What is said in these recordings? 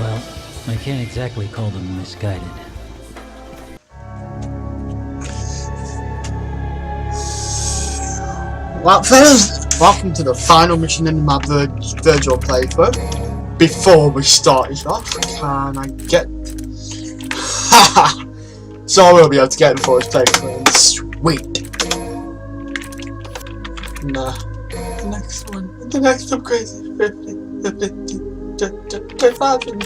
Well, I can't exactly call them misguided. Well, first, welcome to the final mission in my Vergil playthrough. Before we start it off, can I get... Haha! So I will be able to get before this playthrough. Sweet! Nah. The next one. The next upgrade is 50,000.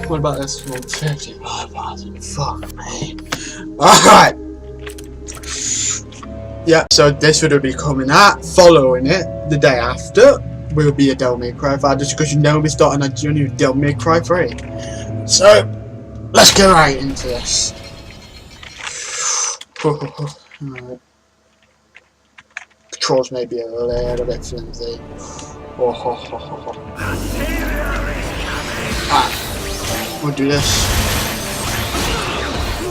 What about this one? 55,000. Fuck me. Alright! Yeah, so this will be coming out. Following it, the day after, will be a Devil May Cry 5, just because you know we're starting a journey with Devil May Cry 3. So, let's get right into this. Right. Controls may be a little bit flimsy. Alright, we'll do this.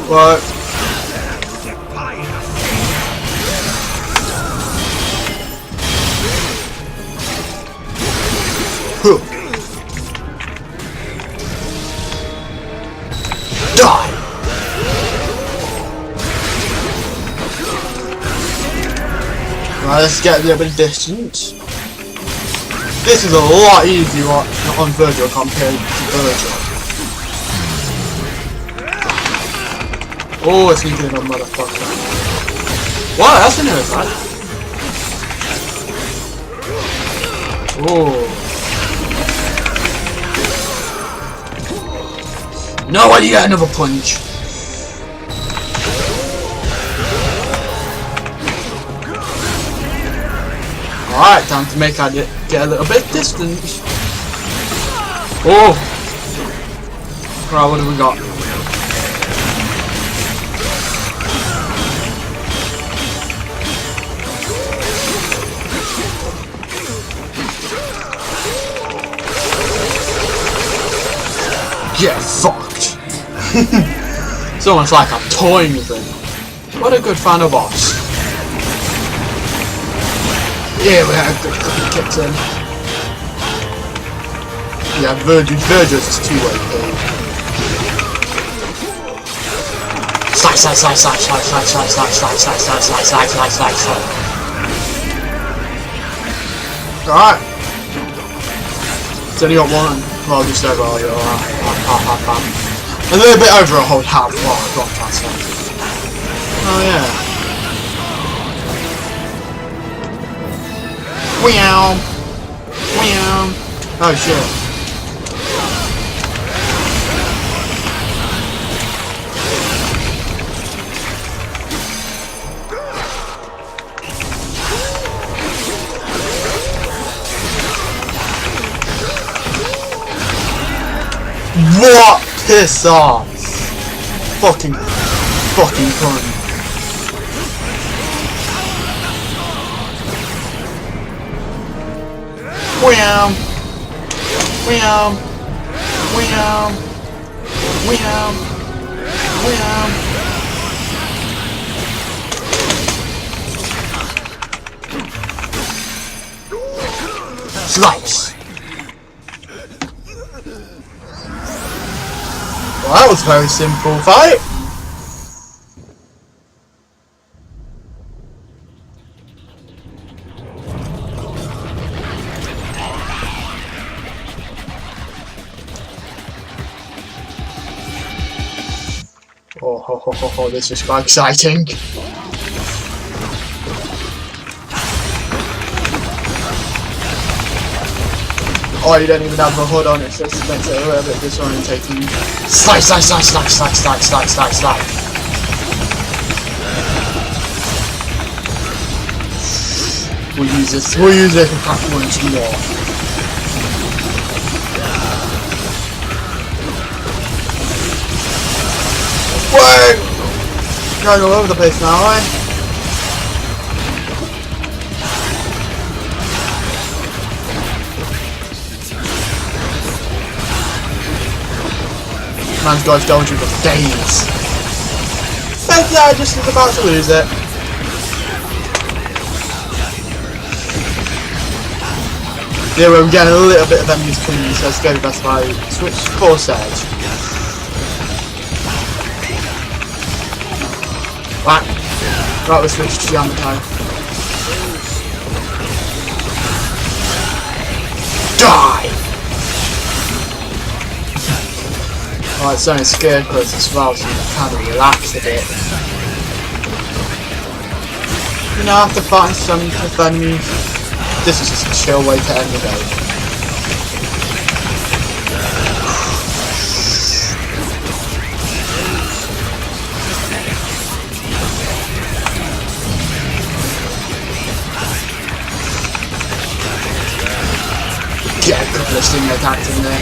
What? Die! Right, let's get a little bit of distance. This is a lot easier on Vergil compared to Vergil. Oh, it's sneaking in a motherfucker. Wow, that's an attack. Oh. No, why do you get another punch? Alright, time to make her get a little bit distance. Oh! Right, what have we got? Get fucked! It's almost like I'm toying with him. What a good final boss. Yeah, we had a good couple of kicks in. Yeah, Vergil's is two-way pig. Slice, slice, slice, slice, slice, slice, slice, slice, slice, slice, slice, slice, slice, slice, slice. Alright. It's only got one. Well, just over all your a little bit over a whole half. Oh, God, that's it. Oh, yeah. Meow. Meow. Oh, shit. What? Piss off! Fucking fun. Wham! Wham! Wham! Wham! Wham! Slice! Well, that was a very simple fight. Oh, this is quite exciting. Oh, you don't even have the hood on it, so this makes it a little bit disorientating. Slice, slice, slice, slice, slice, slice, slice, slice, slice. We'll use this a couple once more. Whoa! Going all over the place now, right? Man's got his going through the days. Thank you, I just was about to lose it. Here we're getting a little bit of enemies coming in, so let's go best by switch course edge. Right, we switched to Yamato. Die! Right, it's only scarecrows as well, so you can kind of relax a bit. You know, after fighting some tough enemies, this is just a chill way to end the game. Get a couple of sting attacks in there.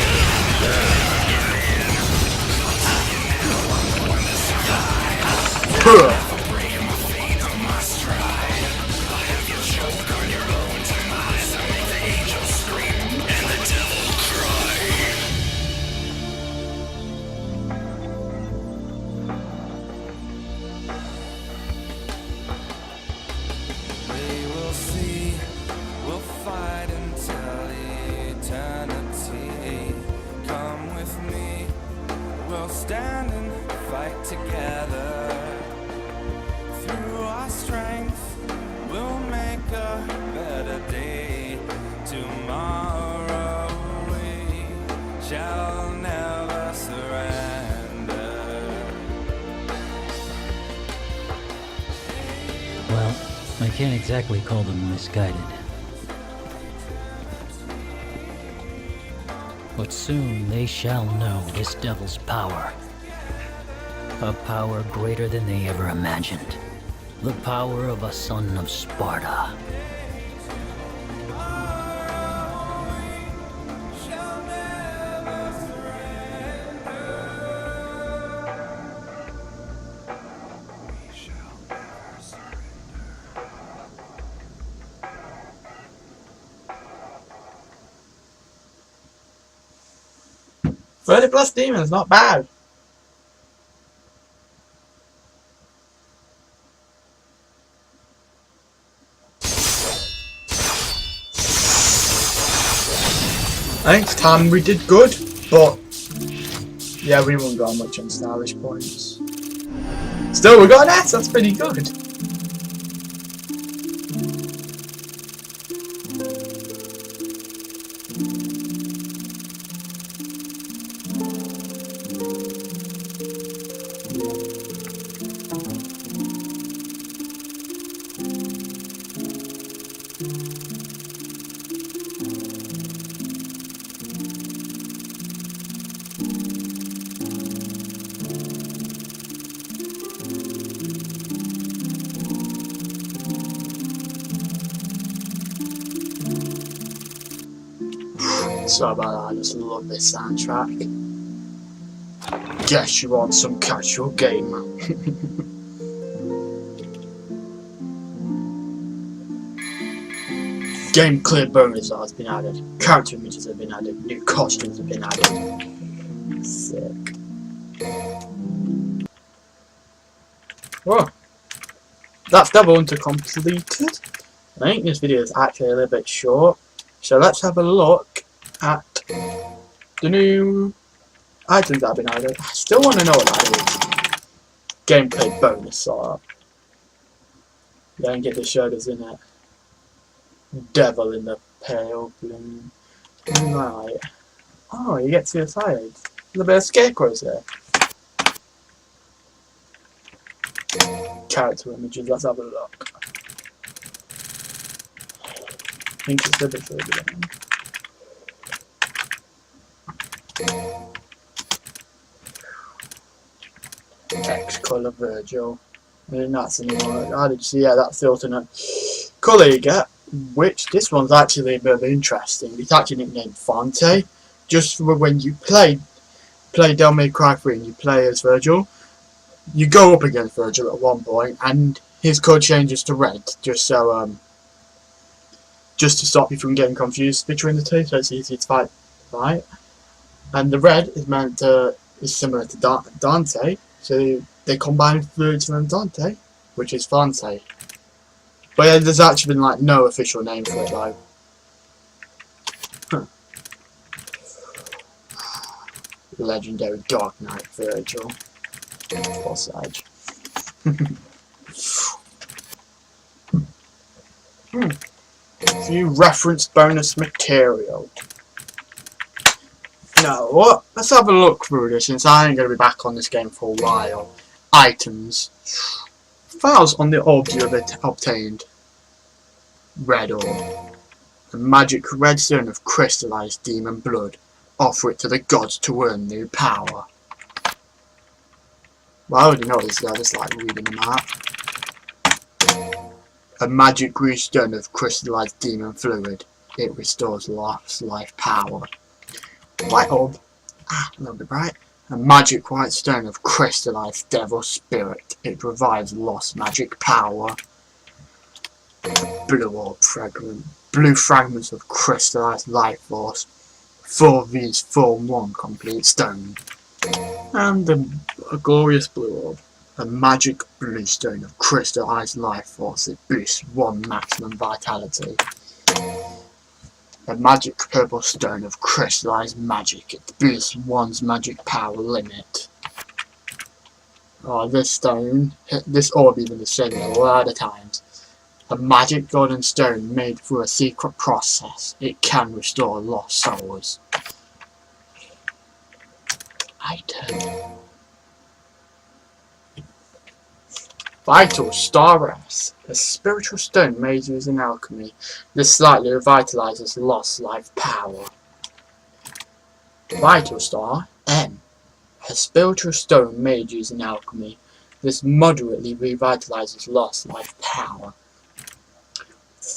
Stand and fight together. Through our strength, we'll make a better day. Tomorrow we shall never surrender. Well, I can't exactly call them misguided. But soon they shall know this devil's power. A power greater than they ever imagined. The power of a son of Sparta. +30 demons, not bad. I think this time we did good, but yeah, we won't got much on stylish points. Still, we got an S, that's pretty good. Sorry about that, I just love this soundtrack. Guess you want some casual game, man. Game clear bonus has been added. Character images have been added. New costumes have been added. Sick. Whoa. That's Devil Hunter completed. I think this video is actually a little bit short. So let's have a look at the new items that have been added. I still want to know what that is. Gameplay bonus art. Don't get the shoulders in it. Devil in the pale bloom. Right. Oh, you get to the side. A little bit of scarecrows there. Character images, let's have a look. I think it's a bit further down. Text colour Vergil. And that's anymore. How did you see? Yeah, that's the alternate colour you get. Which this one's actually a bit interesting. It's actually nicknamed Fonte. Just for when you play Devil May Cry 3 and you play as Vergil, you go up against Vergil at one point and his code changes to red, just so just to stop you from getting confused between the two, so it's easy to fight. Right? And the red is meant to is similar to Dante, so they combine Vergil and Dante, which is Fonte. But yeah, there's actually been like no official name for it though. legendary Dark Knight Vergil. Poor Sage. Few reference bonus material. Now what? Let's have a look through this since I ain't gonna be back on this game for a while. Items. Files on the orbs you have obtained. Red orb. A magic redstone of crystallized demon blood. Offer it to the gods to earn new power. Well, I already know this, I just like reading them out. A magic redstone of crystallized demon fluid. It restores lost life power. White orb. A little bit bright. A magic white stone of crystallized devil spirit. It revives lost magic power. Blue orb fragment. Blue fragments of crystallized life force. 4 of these form 1 complete stone. And a glorious blue orb. A magic blue stone of crystallized life force. It boosts 1 maximum vitality. A magic purple stone of crystallized magic. It boosts 1's magic power limit. Oh, this stone, this orb even is shown a lot of times. A magic golden stone made through a secret process. It can restore lost souls. Item. Vital Star S. A spiritual stone made using alchemy. This slightly revitalizes lost life power. Vital Star M. A spiritual stone made using alchemy. This moderately revitalizes lost life power.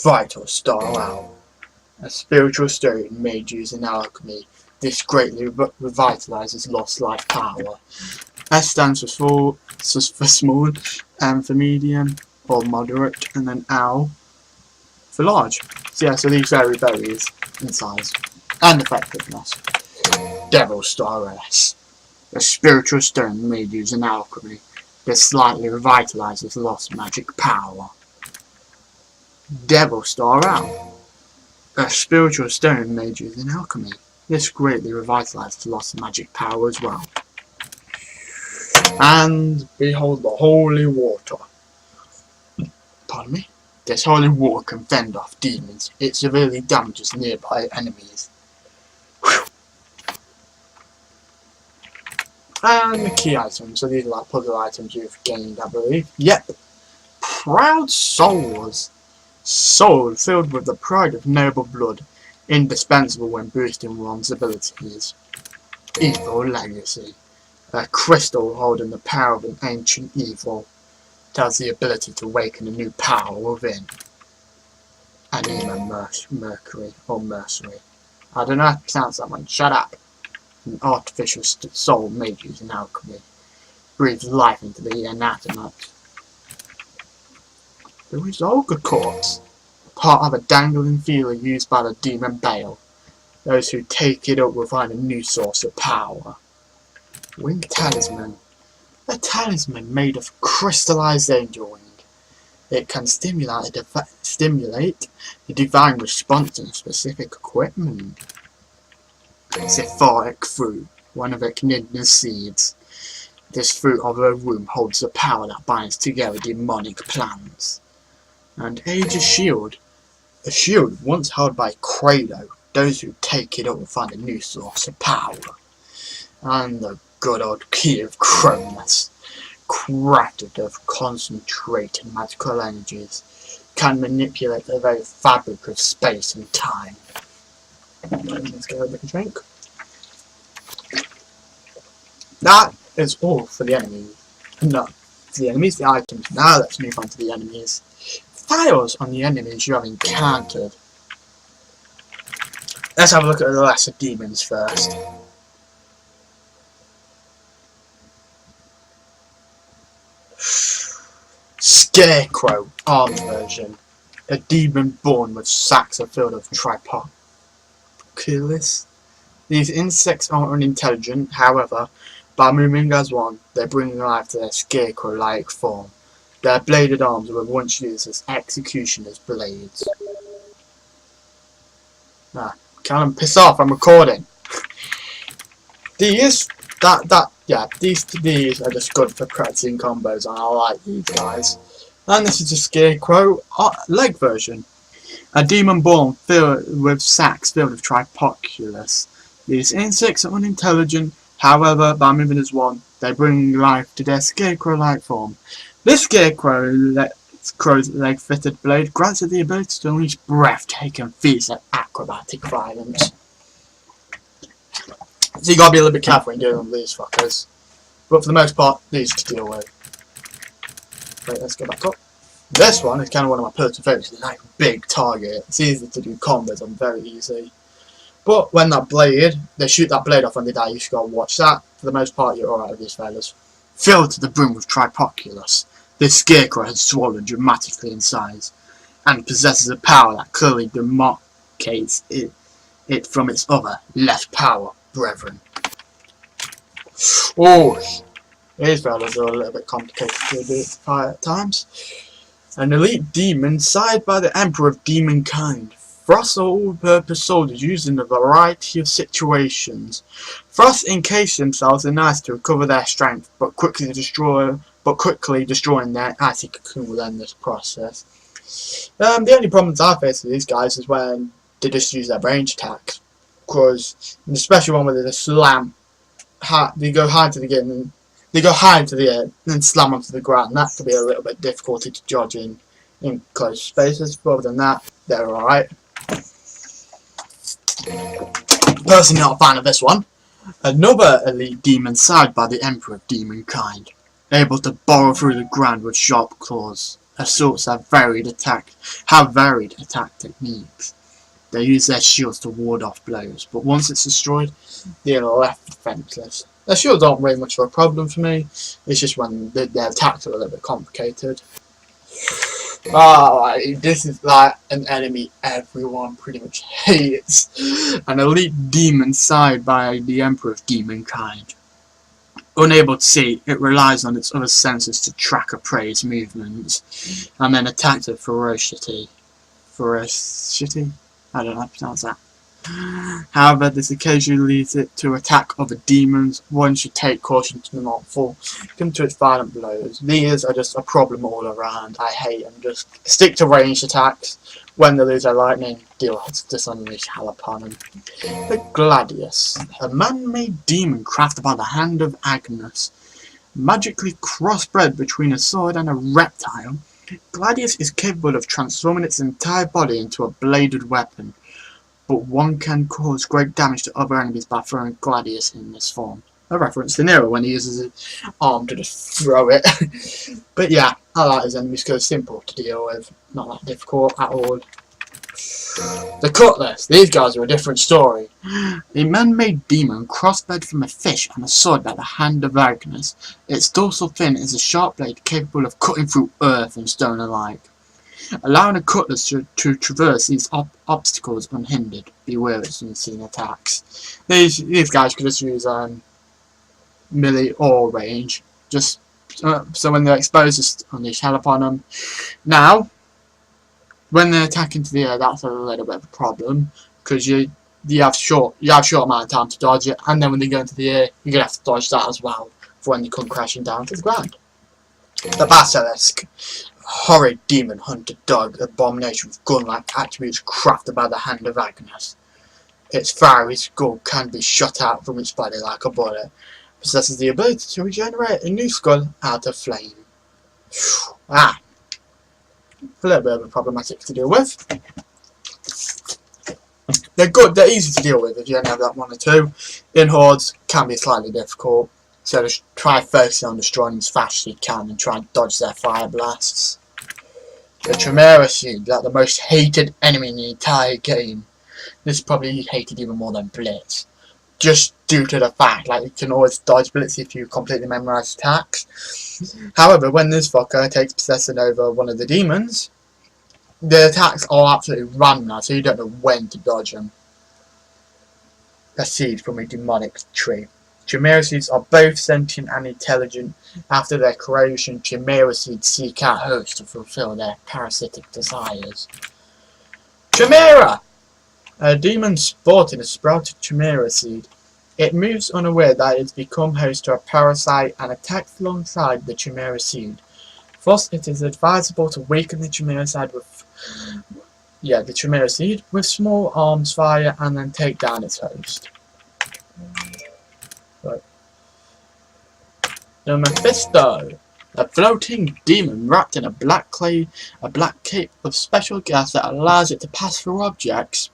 Vital Star L. A spiritual stone made using alchemy. This greatly revitalizes lost life power. S stands for small, M for medium or moderate, and then L for large. So yeah, so these vary berries in size and effectiveness. Devil Star S. A spiritual stone made using alchemy. This slightly revitalizes lost magic power. Devil Star L. A spiritual stone made using alchemy. This greatly revitalizes lost magic power as well. And behold the holy water. Pardon me? This holy water can fend off demons. It severely damages nearby enemies. Whew. And the key items. So these are like puzzle items you've gained, I believe. Yep. Proud souls. Soul filled with the pride of noble blood. Indispensable when boosting one's abilities. Evil legacy. A crystal holding the power of an ancient evil. It has the ability to awaken a new power within. Anima Mercury or Mercury. I don't know how to pronounce that one. Shut up. An artificial soul made using alchemy. Breathes life into the inanimate. The Resolga Corpse. Part of a dangling feeler used by the demon Bale. Those who take it up will find a new source of power. Wing Talisman. A talisman made of crystallized angel wing. It can stimulate the divine response in specific equipment. Zephyrek Fruit. One of Echnidna's seeds. This fruit of her womb holds the power that binds together demonic plans. And Aegis Shield. A shield once held by Credo. Those who take it up will find a new source of power. And the good old Key of Cronus. Crafted of concentrated magical energies. Can manipulate the very fabric of space and time. Let's go have a drink. That is all for the enemies. No, for the enemies, the items. Now let's move on to the enemies. Files on the enemies you have encountered. Let's have a look at the lesser demons first. Scarecrow, armed version. A demon born with sacs are filled with tripoculus. These insects are unintelligent, however, by moving as one, they bring life to their scarecrow-like form. Their bladed arms were once used as executioners' blades. Ah, Callum, piss off, I'm recording. these are just good for practicing combos, and I like these guys. And this is a Scarecrow leg version. A demon born filled with sacks filled with tripoculus. These insects are unintelligent, however, by moving as one, they bring life to their Scarecrow-like form. This Crow's leg-fitted blade grants it the ability to unleash breathtaking feats of acrobatic violence. So you gotta be a little bit careful when dealing with these fuckers. But for the most part, these to deal with. Wait, let's go back up. This one is kind of one of my personal favourites. It's like a big target. It's easy to do combos on, very easy. But when that blade, they shoot that blade off when they die, you just gotta watch that. For the most part, you're alright with these fellas. Filled to the brim with tripoculus, this Scarecrow has swollen dramatically in size, and possesses a power that clearly demarcates it from its other, less power brethren. Oh, these fellas are a little bit complicated to fight at times. An elite demon sired by the Emperor of Demonkind. Frosts are all-purpose soldiers used in a variety of situations. Frosts encase themselves in ice to recover their strength, but quickly destroying their icy cocoon will end this process. The only problems I face with these guys is when they just use their range attacks, because especially one where they just slam, they go high into the air, and then slam onto the ground. That could be a little bit difficult to dodge in close spaces. But other than that, they're alright. Personally not a fan of this one. Another elite demon sired by the Emperor of Demonkind, able to burrow through the ground with sharp claws. Assaults have varied attack techniques. They use their shields to ward off blows, but once it's destroyed, they are left defenseless. Their shields aren't really much of a problem for me. It's just when their attacks are a little bit complicated. This is like an enemy everyone pretty much hates. An elite demon sired by the Emperor of Demonkind. Unable to see, it relies on its other senses to track a prey's movements, and then attacks with ferocity. Ferocity? I don't know how to pronounce that. However, this occasionally leads it to attack other demons. One should take caution to not fall into its violent blows. These are just a problem all around. I hate them. Just stick to ranged attacks. When they lose their lightning, just unleash hell upon them. The Gladius, a man-made demon crafted by the hand of Agnes. Magically crossbred between a sword and a reptile, Gladius is capable of transforming its entire body into a bladed weapon. But one can cause great damage to other enemies by throwing Gladius in this form. A reference to Nero when he uses his arm to just throw it. But yeah, I like his enemies because they're simple to deal with. Not that difficult at all. The Cutlass. These guys are a different story. A man-made demon crossbred from a fish and a sword by the hand of Agnes. Its dorsal fin is a sharp blade capable of cutting through earth and stone alike, allowing a cutlass to traverse these obstacles unhindered. Beware of its unseen attacks. These guys could just use melee or range, just so when they're exposed, just unleash hell upon them. Now, when they attack into the air, that's a little bit of a problem because you have short amount of time to dodge it, and then when they go into the air, you're gonna have to dodge that as well for when you come crashing down to the ground. The Basilisk. Horrid demon hunter dog, abomination with gun-like attributes crafted by the hand of Agnes. Its fiery skull can be shot out from its body like a bullet. Possesses the ability to regenerate a new skull out of flame. A little bit of a problematic to deal with. They're good, they're easy to deal with if you only have that one or two. In hordes, can be slightly difficult. So just try focusing on destroying them as fast as you can and try and dodge their fire blasts. The Chimera Seed, like the most hated enemy in the entire game. This is probably hated even more than Blitz. Just due to the fact like you can always dodge Blitz if you completely memorize attacks. However, when this fucker takes possession over one of the demons, the attacks are absolutely random now, so you don't know when to dodge them. A seed from a demonic tree. Chimera seeds are both sentient and intelligent. After their creation, chimera seeds seek out hosts to fulfill their parasitic desires. Chimera! A demon sporting a sprouted chimera seed. It moves unaware that it's become host to a parasite and attacks alongside the Chimera seed. Thus, it is advisable to weaken the Chimera seed with small arms fire and then take down its host. Right. The Mephisto, a floating demon wrapped in a black cape of special gas that allows it to pass through objects.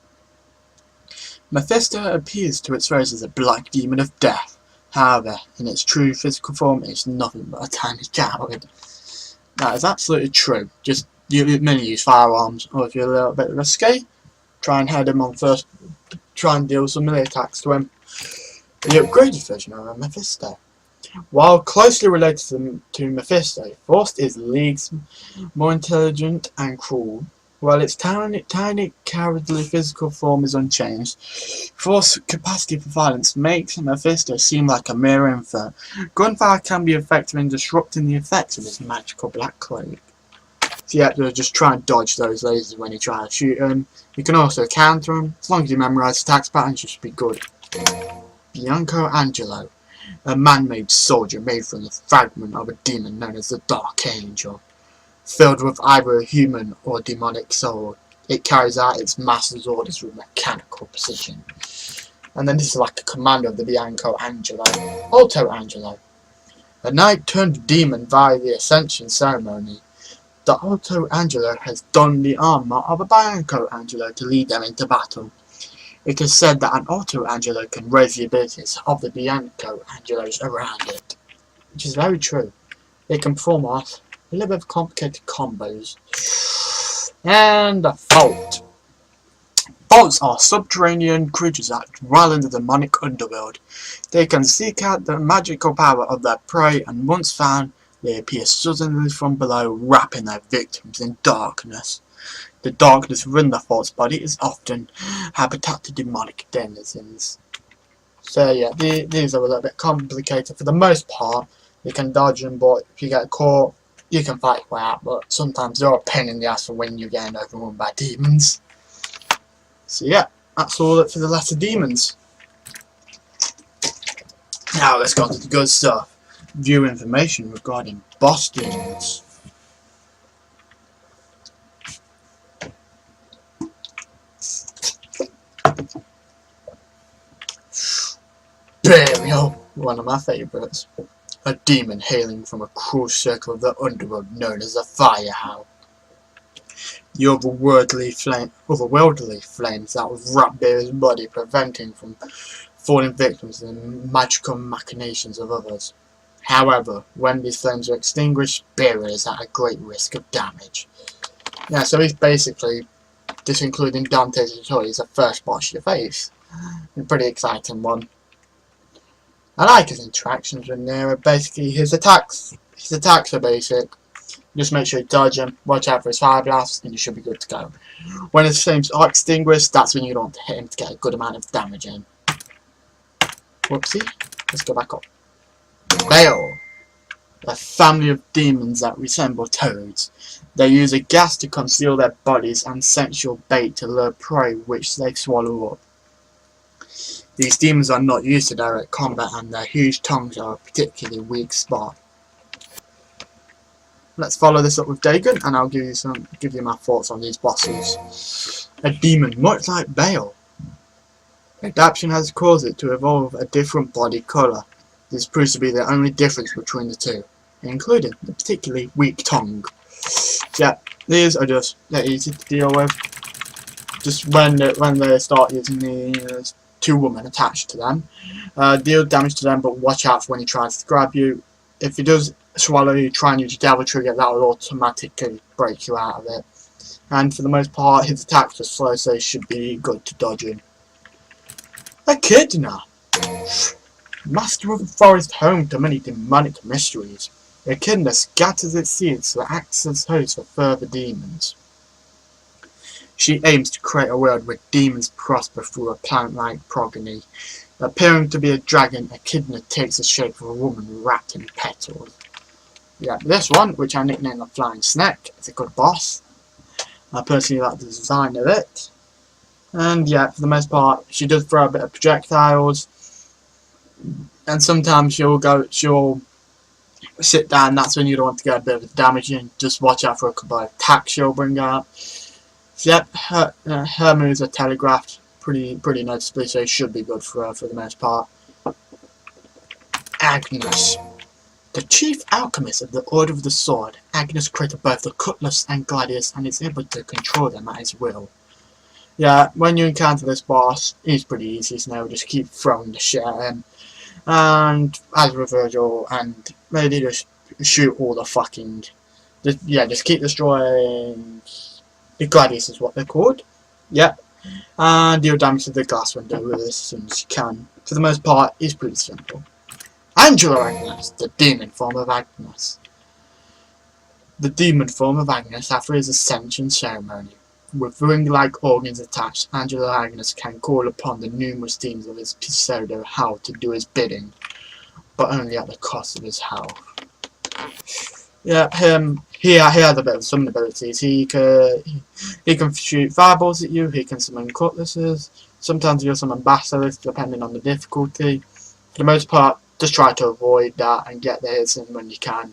Mephisto appears to its foes as a black demon of death. However, in its true physical form, it's nothing but a tiny coward. That is absolutely true. Just you mainly use firearms, or if you're a little bit risky, try and head him on first. Try and deal some melee attacks to him. The upgraded version of Mephisto. While closely related to Mephisto, Faust is leagues more intelligent and cruel. While its tiny, cowardly physical form is unchanged, Faust's capacity for violence makes Mephisto seem like a mere infant. Gunfire can be effective in disrupting the effects of his magical black cloak. So you have to just try and dodge those lasers when you try to shoot him. You can also counter him. As long as you memorise attacks patterns, you should be good. Bianco Angelo, a man-made soldier made from the fragment of a demon known as the Dark Angel. Filled with either a human or demonic soul, it carries out its master's orders with mechanical precision. And then this is like a commander of the Bianco Angelo, Alto Angelo. A knight turned demon via the Ascension ceremony. The Alto Angelo has donned the armor of a Bianco Angelo to lead them into battle. It is said that an Alto Angelo can raise the abilities of the Bianco Angelos around it, which is very true. It can perform off a little bit of complicated combos. And a Fault. Faults are subterranean creatures that dwell in the demonic underworld. They can seek out the magical power of their prey, and once found, they appear suddenly from below, wrapping their victims in darkness. The darkness within the Fault's body is often habitat to demonic denizens. So yeah, these are a little bit complicated. For the most part, you can dodge them, but if you get caught, you can fight your way out, but sometimes they're a pain in the ass for when you're getting overrun by demons. So yeah, that's all for the letter demons. Now let's go to the good stuff. View information regarding boss demons. Vergil, one of my favourites. A demon hailing from a cruel circle of the underworld known as the Fire Howl. The otherworldly flames that wrap Bear's body, preventing from falling victims to the magical machinations of others. However, when these flames are extinguished, Bear is at a great risk of damage. Yeah, so he's basically, just including Dante's tutorial, he's the first boss you face. A pretty exciting one. I like his interactions with Nero. Basically, his attacks are basic. Just make sure you dodge him, watch out for his fire blasts, and you should be good to go. When his flames are extinguished, that's when you don't want to hit him to get a good amount of damage in. Whoopsie. Let's go back up. Bale. A family of demons that resemble toads. They use a gas to conceal their bodies and sensual bait to lure prey which they swallow up. These demons are not used to direct combat, and their huge tongues are a particularly weak spot. Let's follow this up with Dagon, and I'll give you my thoughts on these bosses. A demon, much like Bale. Adaptation has caused it to evolve a different body colour. This proves to be the only difference between the two, including the particularly weak tongue. Yeah, these are just they're easy to deal with. Just when they start using the two women attached to them, deal damage to them, but watch out for when he tries to grab you. If he does swallow you, try and use your devil trigger, that will automatically break you out of it. And for the most part, his attacks are slow, so he should be good to dodge in. Echidna, master of the forest, home to many demonic mysteries. Echidna scatters its seeds so it acts as host for further demons. She aims to create a world where demons prosper through a plant-like progeny. Appearing to be a dragon, Echidna takes the shape of a woman wrapped in petals. Yeah, this one, which I nicknamed the Flying Snake, is a good boss. I personally like the design of it. And yeah, for the most part, she does throw a bit of projectiles. and sometimes she'll sit down. That's when you don't want to get a bit of damage in. Just watch out for a couple of attacks she'll bring out. So, yep, her moves are telegraphed pretty noticeably, so it should be good for her for the most part. Agnes. The chief alchemist of the Order of the Sword, Agnes created both the Cutlass and Gladius and is able to control them at his will. Yeah, when you encounter this boss, he's pretty easy, so now just keep throwing the shit at him. And as with Vergil, and maybe just shoot all the fucking... just keep destroying... The Gladius is what they're called. Yep. And deal damage to the glass window with this as soon as you can. For the most part, it's pretty simple. Angela Agnes, the demon form of Agnes. The demon form of Agnes after his ascension ceremony. With ring-like organs attached, Angela Agnes can call upon the numerous demons of his pseudo hell to do his bidding, but only at the cost of his health. Yeah, he has a bit of summon abilities. He can shoot fireballs at you, he can summon cutlasses, sometimes he'll summon basilisks depending on the difficulty. For the most part, just try to avoid that and get the hits in when you can.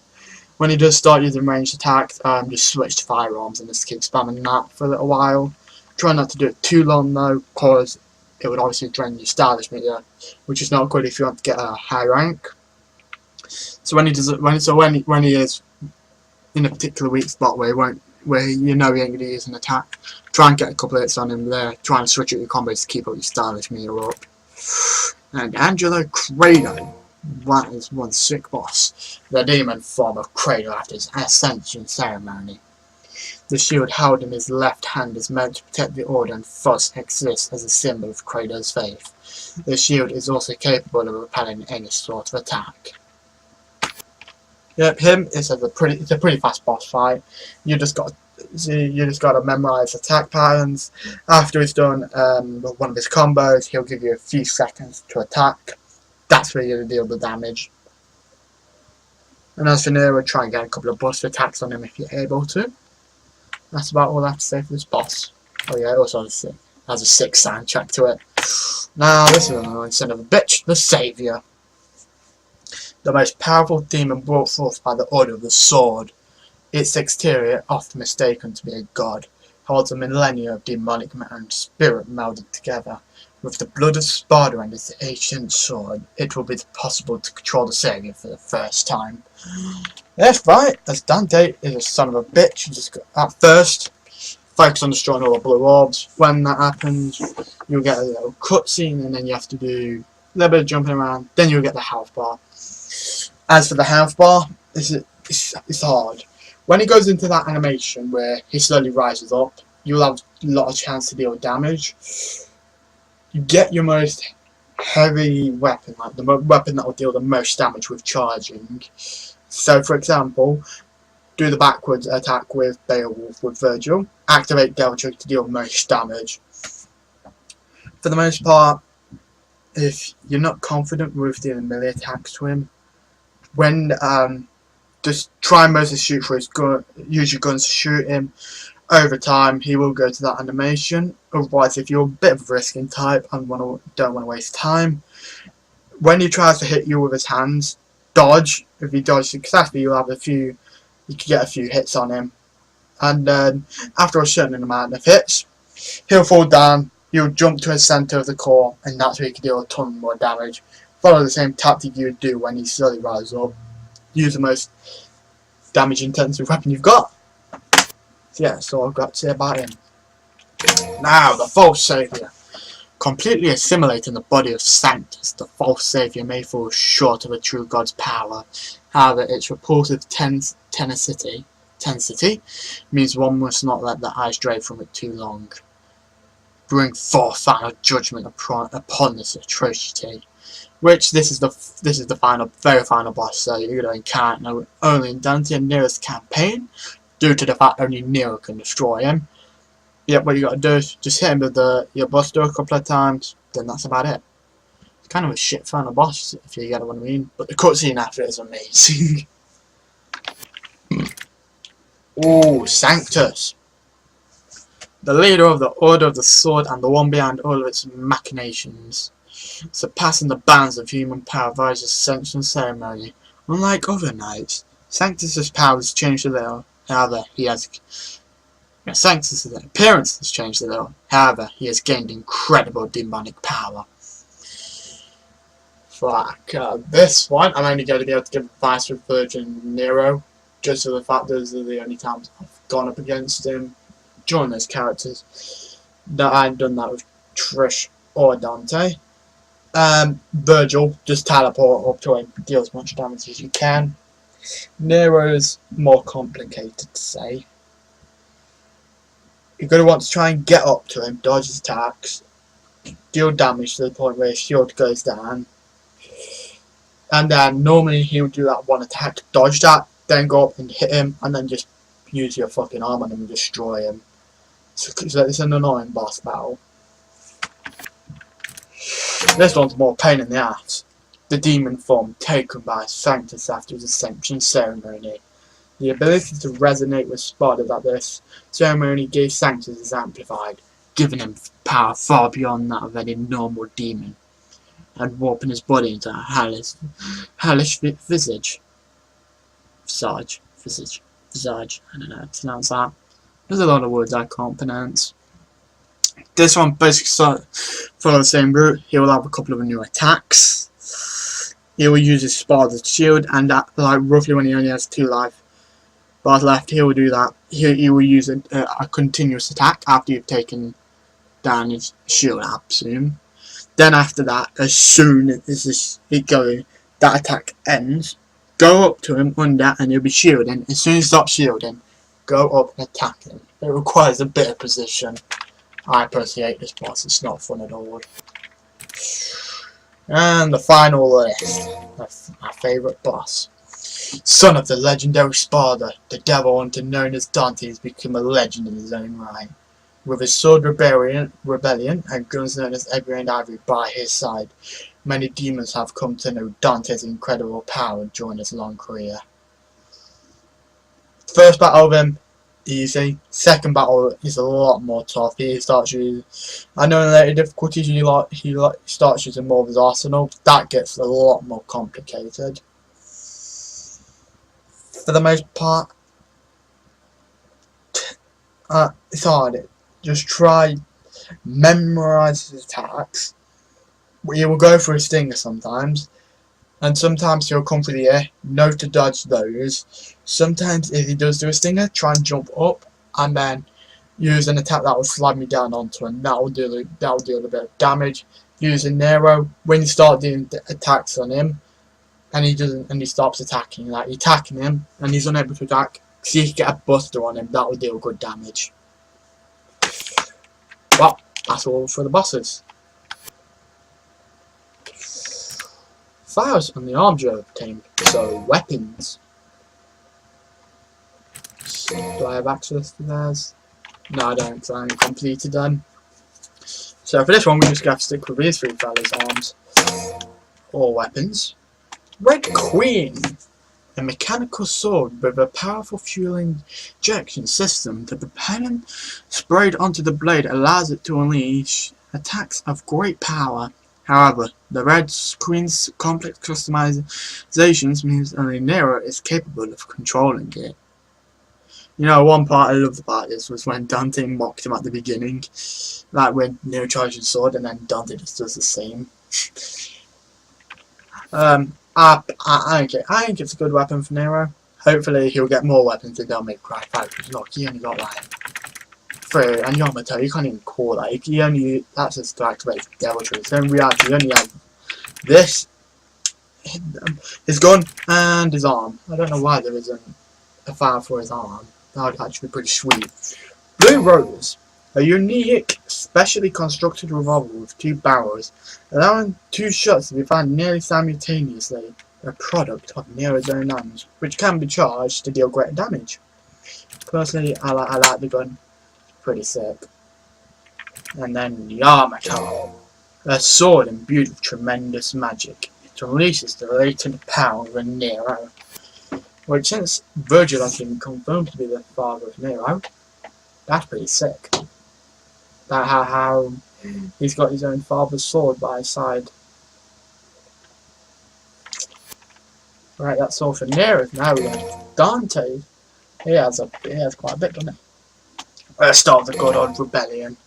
When he does start using ranged attacks, just switch to firearms and just keep spamming that for a little while. Try not to do it too long though, because it would obviously drain your stylish meter, which is not good if you want to get a high rank. So when he is in a particular weak spot where you know he ain't gonna use an attack, try and get a couple of hits on him there, try and switch out your combos to keep up your stylish meter up. And Angela Credo. That is one sick boss. The demon form of Credo after his ascension ceremony. The shield held in his left hand is meant to protect the order and thus exists as a symbol of Credo's faith. The shield is also capable of repelling any sort of attack. Yep, it's a pretty fast boss fight. You just got to memorize attack patterns. After he's done one of his combos, he'll give you a few seconds to attack. That's where you're going to deal the damage. And as for Nero, try and get a couple of burst attacks on him if you're able to. That's about all I have to say for this boss. Oh yeah, it also has a sick soundtrack to it. Now this is another son of a bitch, the Saviour. The most powerful demon brought forth by the Order of the Sword. Its exterior, often mistaken to be a god, holds a millennia of demonic matter and spirit melded together. With the blood of Sparta and its ancient sword, it will be possible to control the Saviour for the first time. That's right, as Dante is a son of a bitch, you just got, at first, focus on destroying all the blue orbs. When that happens, you'll get a little cutscene, and then you have to do a little bit of jumping around, then you'll get the health bar. As for the health bar, it's hard. When he goes into that animation where he slowly rises up, you'll have a lot of chance to deal damage. You get your most heavy weapon, like the weapon that will deal the most damage with charging. So, for example, do the backwards attack with Beowulf with Vergil. Activate Devil Trick to deal the most damage. For the most part, if you're not confident with dealing melee attacks to him, when just try and mostly shoot for his gun, use your guns to shoot him. Over time, he will go to that animation. Otherwise, if you're a bit of a risking type and don't want to waste time, when he tries to hit you with his hands, dodge. If you dodge successfully, you can get a few hits on him. And then, after a certain amount of hits, he'll fall down. You'll jump to his center of the core, and that's where you can deal a ton more damage. Follow the same tactic you would do when he slowly rises up. Use the most damage-intensive weapon you've got. So yeah, that's all I've got to say about him. Now, the false saviour. Completely assimilating the body of Sanctus, the false saviour may fall short of a true god's power. However, its repulsive tensity means one must not let the eyes stray from it too long. Bring forth final judgment upon this atrocity. Which this is the very final boss, so you're going to encounter only in Dante and Nero's campaign, due to the fact only Nero can destroy him. Yep, what you got to do is just hit him with your buster a couple of times, then that's about it. It's kind of a shit final boss, if you get what I mean, but the cutscene after it is amazing. Ooh, Sanctus. The leader of the Order of the Sword and the one behind all of its machinations. surpassing the bounds of human power via his ascension ceremony. Unlike other knights, Sanctus's powers changed a little. However, Sanctus's appearance has changed a little. However, he has gained incredible demonic power. Fuck, this one, I'm only going to be able to give advice with Vergil and Nero, just for the fact those are the only times I've gone up against him during those characters. That I haven't done that with Trish or Dante. Vergil, just teleport up to him, deal as much damage as you can. Nero's more complicated to say. You're going to want to try and get up to him, dodge his attacks, deal damage to the point where his shield goes down. And then normally he would do that one attack, dodge that, then go up and hit him, and then just use your fucking arm on him and destroy him. So it's an annoying boss battle. This one's more pain in the ass. The demon form taken by Sanctus after his ascension ceremony. The ability to resonate with Sparda at this ceremony gave Sanctus is amplified, giving him power far beyond that of any normal demon, and warping his body into a hellish visage. Visage, I don't know how to pronounce that. There's a lot of words I can't pronounce. This one basically follows the same route. He will have a couple of new attacks. He will use his Sparda's shield, and that, like roughly when he only has 2 life bars left, he will do that. He will use a continuous attack after you've taken down his shield, I presume. Then after that, as soon as that attack ends, go up to him under and he'll be shielding. As soon as he stops shielding, go up and attack him. It requires a bit of precision. I personally hate this boss, it's not fun at all. And the final list, my favourite boss. Son of the legendary Sparda, the devil hunter known as Dante has become a legend in his own right. With his sword rebellion and guns known as Ebony and Ivory by his side, many demons have come to know Dante's incredible power during his long career. First battle of him, easy. Second battle is a lot more tough. He starts using, I know in later difficulties he starts using more of his arsenal. That gets a lot more complicated. For the most part, it's hard. Just try memorize his attacks. He will go for a stinger sometimes, and sometimes he'll come for the air. Know to dodge those. Sometimes if he does do a stinger, try and jump up and then use an attack that will slide me down onto him. That will deal a bit of damage. Use a Nero when you start doing attacks on him, and he stops attacking. Like you're attacking him and he's unable to attack. See if you get a buster on him, that will deal good damage. Well, that's all for the bosses. Files on the arms you obtained. So weapons. Do I have access to theirs? No, I don't, because I haven't completed them. So for this one, we just have to stick with these 3 fellas' arms. Or weapons. Red Queen. A mechanical sword with a powerful fuel injection system. The propellant sprayed onto the blade allows it to unleash attacks of great power. However, the Red Queen's complex customizations means only Nero is capable of controlling it. You know, one part I loved about this was when Dante mocked him at the beginning. Like when Nero charges his sword and then Dante just does the same. I think it's a good weapon for Nero. Hopefully he'll get more weapons in Devil May Cry 5, because look, he only got like 3, and Yamato, you can't even call that. He only, that's just to activate Devil Tree. So in reality, he only has this, his gun, and his arm. I don't know why there isn't a file for his arm. That would actually be pretty sweet. Blue Rose. A unique, specially constructed revolver with 2 barrels, allowing 2 shots to be fired nearly simultaneously, a product of Nero's own hands, which can be charged to deal greater damage. Personally, I like the gun, pretty sick. And then Yamato, a sword imbued with tremendous magic. It unleashes the latent power of Nero, which since Vergil has been confirmed to be the father of Nero, that's pretty sick. That how he's got his own father's sword by his side. Right, that's all for Neareth. Now we go Dante. He has quite a bit, doesn't he? Let's start the good old rebellion.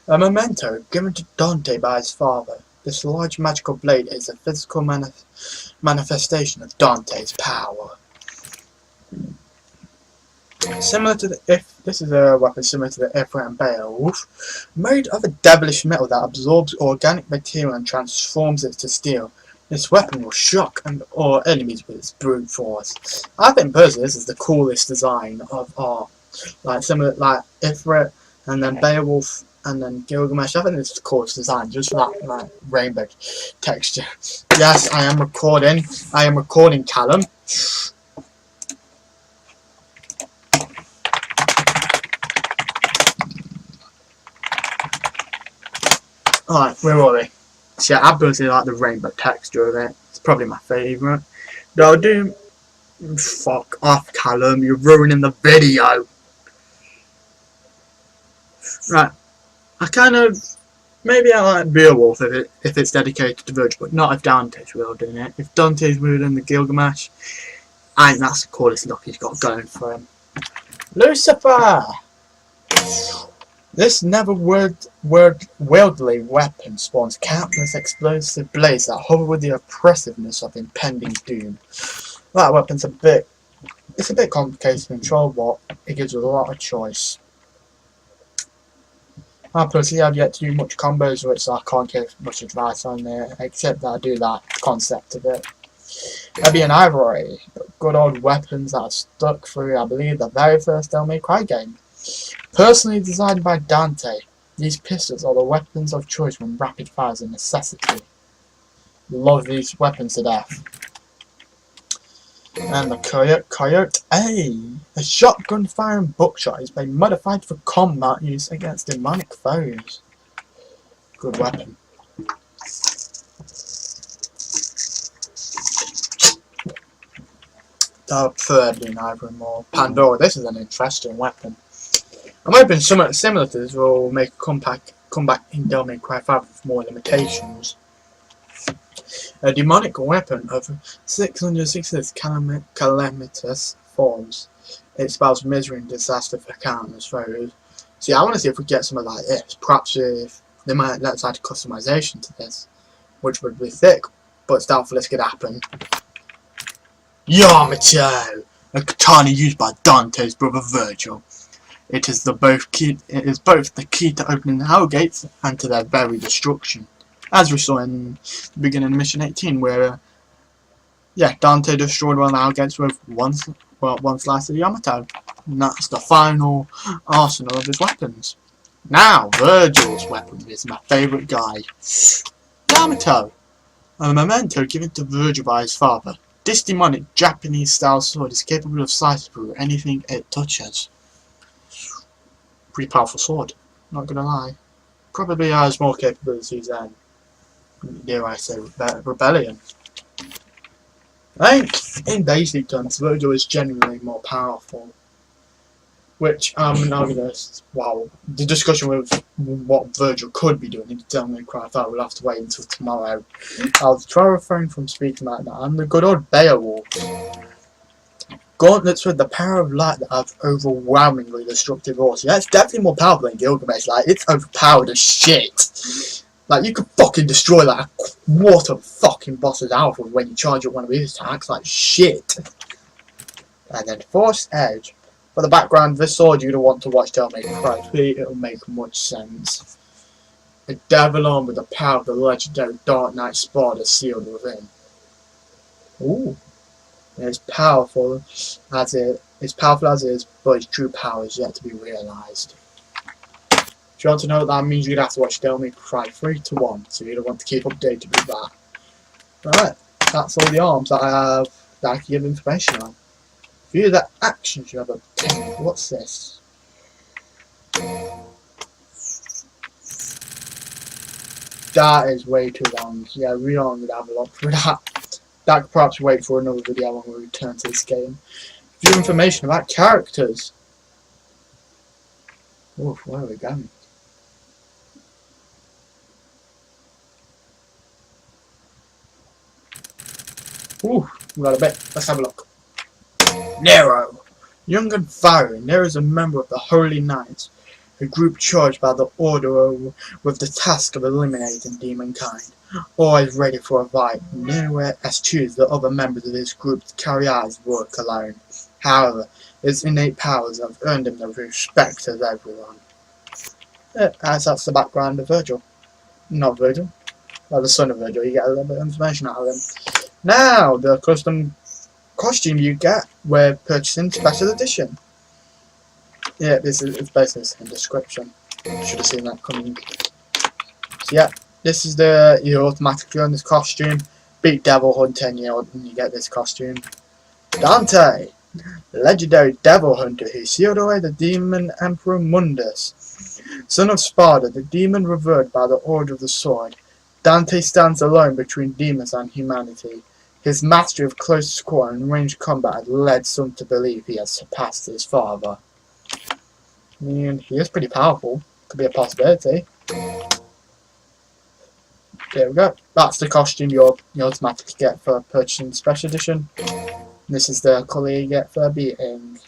A memento given to Dante by his father. This large magical blade is a physical manifestation of Dante's power. Similar to this is a weapon similar to the Ifrit and Beowulf, made of a devilish metal that absorbs organic material and transforms it to steel. This weapon will shock or enemies with its brute force. I think personally this is the coolest design of art. Like similar like Ifrit and then Beowulf and then Gilgamesh. I think it's the coolest design just for that like rainbow texture. Yes, I am recording. I am recording, Callum. Alright, where are we? See, I personally like the rainbow texture of it. It's probably my favourite. Though I do... Fuck off, Callum. You're ruining the video. Right. I kind of... Maybe I like Beowulf if it's dedicated to Vergil, but not if Dante's wielding it. If Dante's wielding the Gilgamesh, I think that's the coolest look he's got going for him. Lucifer! This never-wieldly weapon spawns countless explosive blades that hover with the oppressiveness of impending doom. That weapon's it's a bit complicated to control, but it gives us a lot of choice. I personally have yet to do much combos with it, so I can't give much advice on it, except that I do like the concept of it. Ebony and Ivory, good old weapons that have stuck through, I believe, the very first Devil May Cry game. Personally designed by Dante, these pistols are the weapons of choice when rapid fire is a necessity. Love these weapons to death. And the Coyote A. A shotgun firing buckshot is being modified for combat use against demonic foes. Good weapon. Thirdly, neither more. Pandora. This is an interesting weapon. I'm hoping something similar to this will make a comeback in Devil May Cry 5 with more limitations. A demonic weapon of 666 calamitous forms. It spells misery and disaster for countless foes. See, I want to see if we get something like this. Perhaps if they might let us add customization to this, which would be thick, but it's doubtful this could happen. Yamato! A katana used by Dante's brother Vergil. It is both the key to opening the Hell Gates and to their very destruction. As we saw in the beginning of Mission 18, where Dante destroyed one of the Hell Gates with one slice of Yamato. And that's the final arsenal of his weapons. Now, Vergil's weapon is my favourite guy. Yamato! A memento given to Vergil by his father. This demonic Japanese-style sword is capable of slicing through anything it touches. Pretty powerful sword, not gonna lie. Probably has more capabilities than, dare I say, Rebellion. I think in basic terms, Vergil is genuinely more powerful. Which I'm now gonna, well, the discussion with what Vergil could be doing in Devil May Cry 5 we'll have to wait until tomorrow. I'll try to refrain from speaking like that. And the good old Beowulf. Gauntlets with the power of light that have overwhelmingly destructive force. Yeah, it's definitely more powerful than Gilgamesh. Like, it's overpowered as shit. Like, you could fucking destroy like a quarter of fucking boss's alpha when you charge up one of his attacks. Like, shit. And then Force Edge. For the background, this sword you'd want to watch Devil May Cry 3. It'll make much sense. A devil arm with the power of the legendary Dark Knight Spada sealed within. Ooh. It's powerful as it is, but its true power is yet to be realised. If you want to know what that means, you'd have to watch Devil May Cry 3 to 1, so you'd want to keep updated with that. Alright, that's all the arms that I have that I can give information on. View the actions you have obtained. What's this? That is way too long. Yeah, we don't need to have a look for that. That could perhaps wait for another video when we return to this game. View information about characters. Oof, where are we going? Ooh, we got a bit. Let's have a look. Nero. Young and fiery, Nero is a member of the Holy Knights, a group charged by the Order with the task of eliminating demonkind. Always ready for a fight, Nero eschews the other members of this group to carry out his work alone. However, his innate powers have earned him the respect of everyone. That's the background of Vergil. Not Vergil. Well, the son of Vergil. You get a little bit of information out of him. Now, the custom costume you get with purchasing special edition. Yeah, it's basically the same description. Should have seen that coming. So yeah, this is you automatically earn this costume. Beat Devil Hunter and you get this costume. Dante, legendary Devil Hunter who sealed away the demon Emperor Mundus. Son of Sparta, the demon revered by the Order of the Sword, Dante stands alone between demons and humanity. His mastery of close quarter and ranged combat had led some to believe he had surpassed his father. I mean, he is pretty powerful. Could be a possibility. There we go. That's the costume you automatically get for purchasing special edition. This is the colour you get for beating.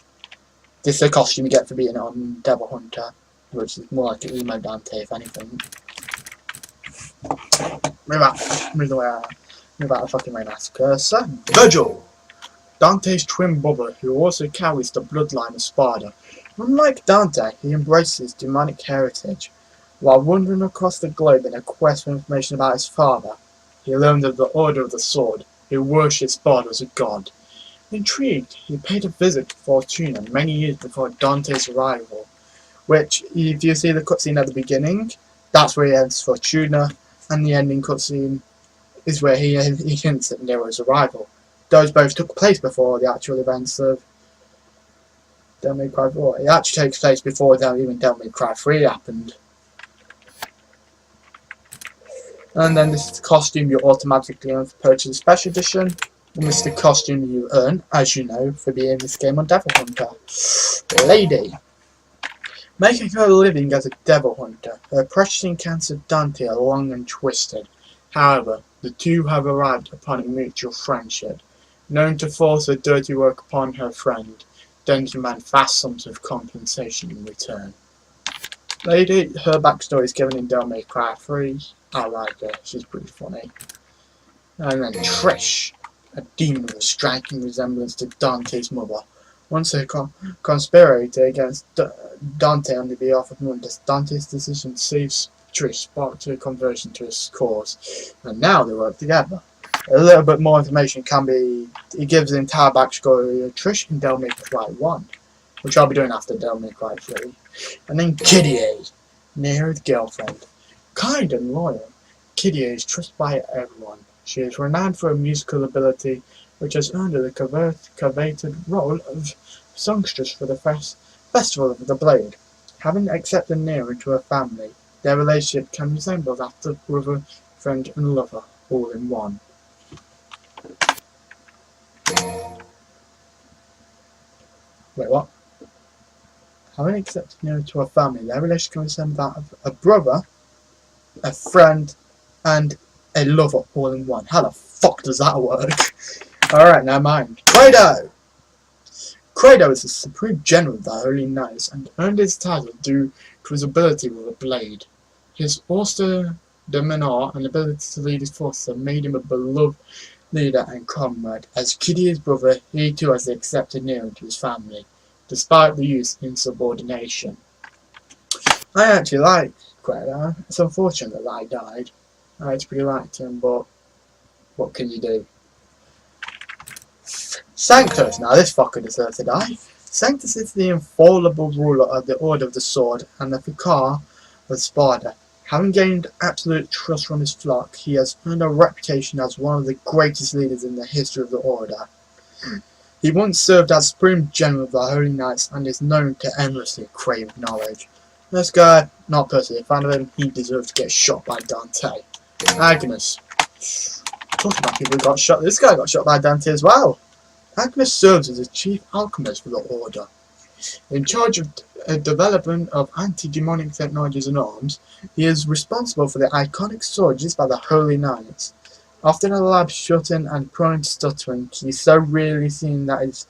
This is the costume you get for beating on Devil Hunter, which is more like an emo Dante, if anything. Move out the fucking way, massacre. So, Vergil, Dante's twin brother, who also carries the bloodline of Sparta. Unlike Dante, he embraces demonic heritage. While wandering across the globe in a quest for information about his father, he learned of the Order of the Sword, who worshipped Sparta as a god. Intrigued, he paid a visit to Fortuna many years before Dante's arrival, which, if you see the cutscene at the beginning, that's where he ends Fortuna, and the ending cutscene is where he hints at Nero's arrival. Those both took place before the actual events of Devil May Cry 4. It actually takes place before even Devil May Cry 3 happened. And then this is the costume you automatically earn for purchasing a special edition. And this is the costume you earn, as you know, for being in this game on Devil Hunter. Lady. Making her living as a Devil Hunter, her precious encounter with Dante are long and twisted. However, the two have arrived upon a mutual friendship. Known to force her dirty work upon her friend, then demand vast sums of compensation in return. Lady, her backstory is given in Devil May Cry 3. I like her, she's pretty funny. And then Trish, a demon with a striking resemblance to Dante's mother. Once a conspirator against Dante on the behalf of Mundus, Dante's decision to save Trish sparked her conversion to his cause, and now they work together. A little bit more information can be. It gives the entire backstory of Trish in Devil May Cry 1, which I'll be doing after Devil May Cry 3. And then Kyrie, Nero's girlfriend. Kind and loyal, Kyrie is trusted by everyone. She is renowned for her musical ability, which has earned her the coveted role of songstress for the Festival of the Blade. Having accepted Nero into her family, their relationship can resemble that of brother, friend and lover, all in one. Wait, what? Having accepted Nero into her family, their relationship can resemble that of a brother, a friend, and a lover all in one. How the fuck does that work? Alright, now mind. Credo! Credo is the supreme general of the Holy Knights and earned his title due to his ability with a blade. His austere demeanor and ability to lead his forces have made him a beloved leader and comrade. As Kyrie's brother, he too has accepted Nero into his family, despite the use of insubordination. I actually like Credo. It's unfortunate that he died. I actually pretty liked him, but what can you do? Sanctus, now this fucker deserves to die. Sanctus is the infallible ruler of the Order of the Sword and the Vicar of Sparta. Having gained absolute trust from his flock, he has earned a reputation as one of the greatest leaders in the history of the Order. He once served as Supreme General of the Holy Knights and is known to endlessly crave knowledge. This guy, not personally a fan of him, he deserves to get shot by Dante. Agnes. Talking about people who got shot, this guy got shot by Dante as well. Agnes serves as the chief alchemist for the Order. In charge of development of anti-demonic technologies and arms, he is responsible for the iconic sword used by the Holy Knights. Often in the lab shut-in and prone to stuttering, he's so rarely seen that his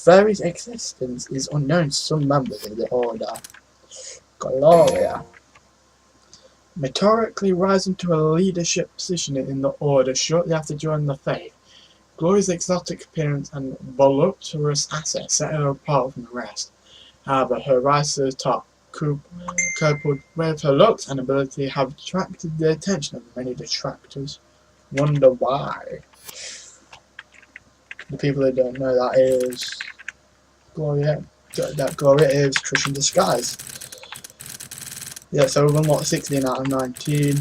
very existence is unknown to some members of the Order. Gloria. Meteorically rising to a leadership position in the Order shortly after joining the Faith, Gloria's exotic appearance and voluptuous assets set her apart from the rest. However, her rise to the top, coupled with her looks and ability, have attracted the attention of many detractors. Wonder why. The people who don't know, that is Gloria. That Gloria is Trish in disguise. Yeah, so we've unlocked 16 out of 19.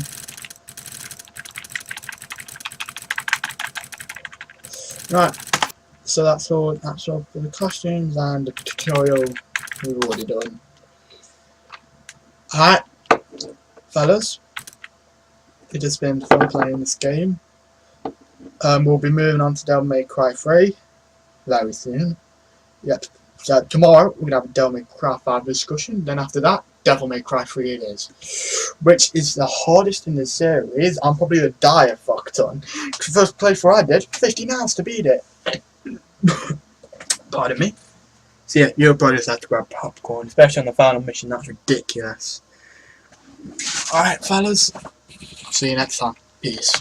Right, so that's all for the costumes and the tutorial we've already done. Alright, fellas, it has been fun playing this game. We'll be moving on to Devil May Cry 3 very soon. Yep. So tomorrow we're gonna have a Devil May Cry 5 discussion. Then after that, Devil May Cry 3 it is, which is the hardest in the series. I'm probably gonna die a fuck ton. Because the first playthrough I did, 15 hours to beat it. Pardon me. So yeah, your brothers have to grab popcorn, especially on the final mission. That's ridiculous. Alright, fellas. See you next time. Peace.